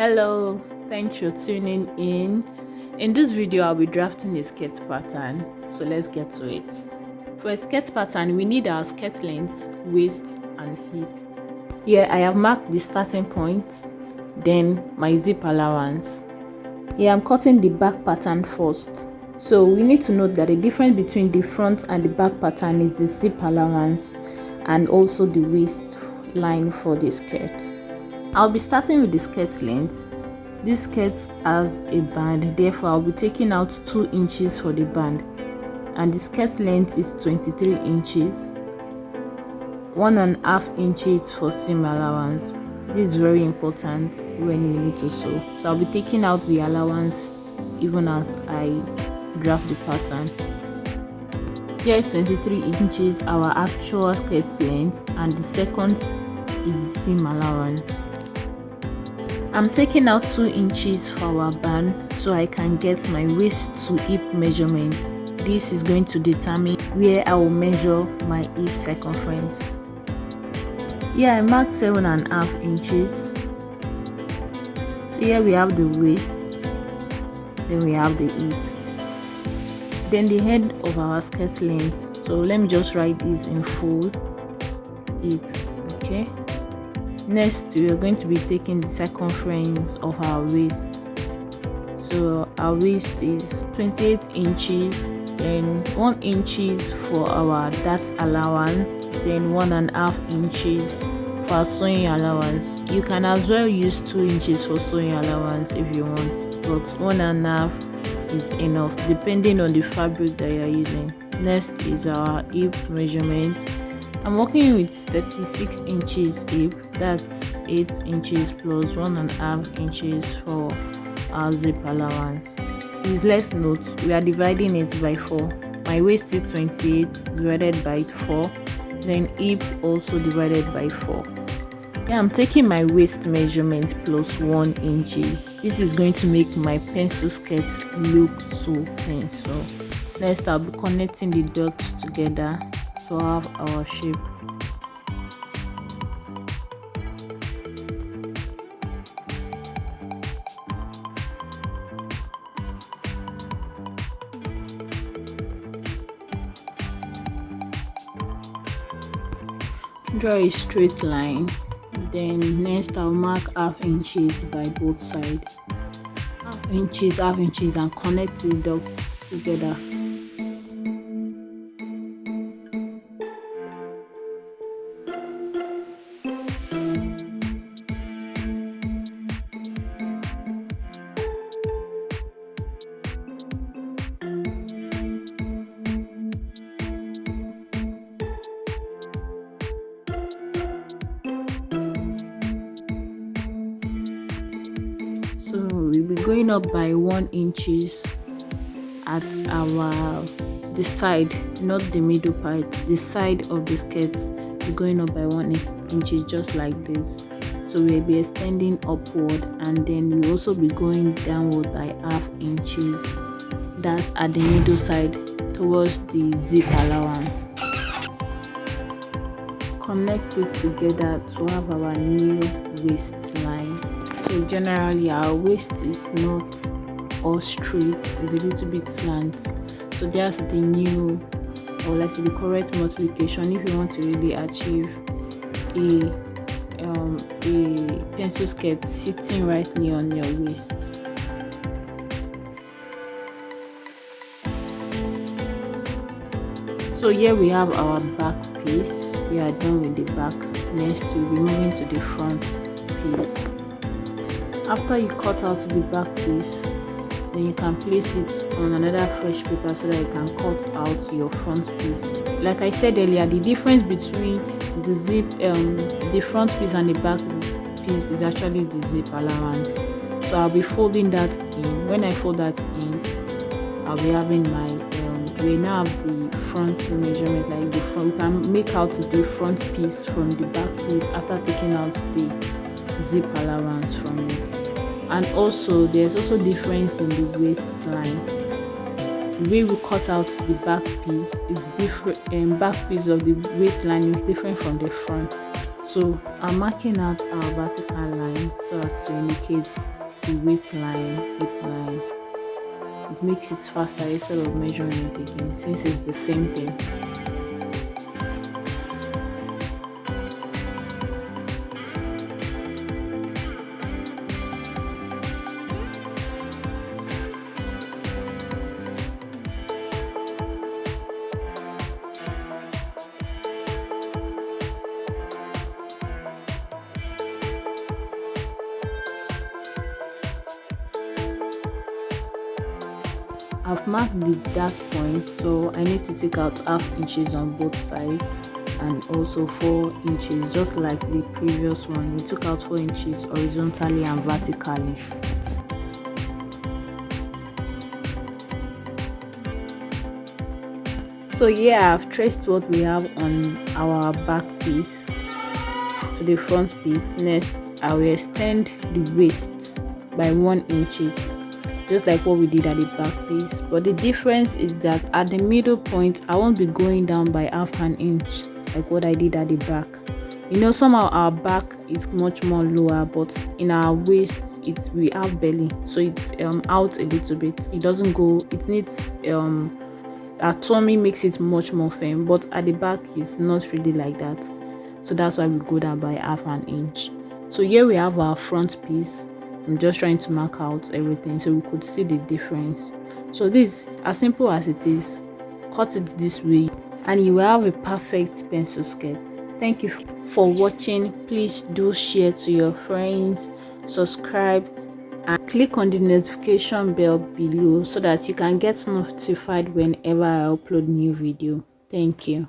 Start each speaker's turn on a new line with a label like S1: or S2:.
S1: Hello, thanks for tuning in. In this video, I'll be drafting a skirt pattern. So let's get to it. For a skirt pattern, we need our skirt length, waist, and hip. Here, I have marked the starting point, then my zip allowance. Here, I'm cutting the back pattern first. So we need to note that the difference between the front and the back pattern is the zip allowance and also the waist line for the skirt. I'll be starting with the skirt length. This skirt has a band, therefore I'll be taking out 2 inches for the band, and the skirt length is 23 inches, 1.5 inches for seam allowance. This is very important when you need to sew. So I'll be taking out the allowance even as I draft the pattern. Here is 23 inches, our actual skirt length, and the second is the seam allowance. I'm taking out 2 inches for our band so I can get my waist to hip measurement. This is going to determine where I will measure my hip circumference. Here I marked 7.5 inches. So here we have the waist, then we have the hip, then the head of our skirt length. So let me just write this in full: hip. Okay. Next, we are going to be taking the circumference of our waist. So our waist is 28 inches, then 1 inches for our dart allowance, then 1.5 inches for our sewing allowance. You can as well use 2 inches for sewing allowance if you want, but 1.5 is enough depending on the fabric that you are using. Next is our hip measurement. I'm working with 36 inches hip, that's 8 inches plus 1.5 inches for our zip allowance. Please let's note we are dividing it by 4. My waist is 28 divided by 4, then hip also divided by 4. Yeah, I'm taking my waist measurement plus 1 inches. This is going to make my pencil skirt look so pencil. Next, I'll be connecting the dots together to have our shape. Draw a straight line, then next I'll mark 1/2 inches by both sides, 1/2 inches, and connect the dots together. So we'll be going up by 1 inches at the side, not the middle part. The side of the skirt be going up by 1 inches, just like this. So we'll be extending upward, and then we'll also be going downward by 1/2 inches. That's at the middle side towards the zip allowance. Connect it together to have our new waistline. So generally our waist is not all straight, it's a little bit slant. So that's the new, or let's say the correct multiplication if you want to really achieve a pencil skirt sitting rightly on your waist. So here we have our back piece. We are done with the back. Next we'll be moving to the front piece. After you cut out the back piece, then you can place it on another fresh paper so that you can cut out your front piece. Like I said earlier, the difference between the zip, the front piece and the back piece is actually the zip allowance. So I'll be folding that in. When I fold that in, I'll be having my we now have the front measurement, like the front. We can make out the front piece from the back piece after taking out the zip allowance from it. And also there's also difference in the waistline. The way we cut out the back piece is different, and back piece of the waistline is different from the front. So I'm marking out our vertical line so as to indicate the waistline, hip line. It makes it faster instead of measuring it again, since it's the same thing. I've marked the dart point, so I need to take out half inches on both sides and also 4 inches, just like the previous one. We took out 4 inches horizontally and vertically. So yeah, I've traced what we have on our back piece to the front piece. Next, I will extend the waist by 1 inch, just like what we did at the back piece. But the difference is that at the middle point, I won't be going down by half an inch like what I did at the back. You know, somehow our back is much more lower, but in our waist we have belly, so it's out a little bit. It doesn't go, it needs our tummy makes it much more firm, but at the back it's not really like that. So that's why we go down by half an inch. So here we have our front piece. I'm just trying to mark out everything so we could see the difference. So this, as simple as it is, cut it this way and you will have a perfect pencil skirt. Thank you for watching. Please do share to your friends, subscribe, and click on the notification bell below so that you can get notified whenever I upload new video. Thank you.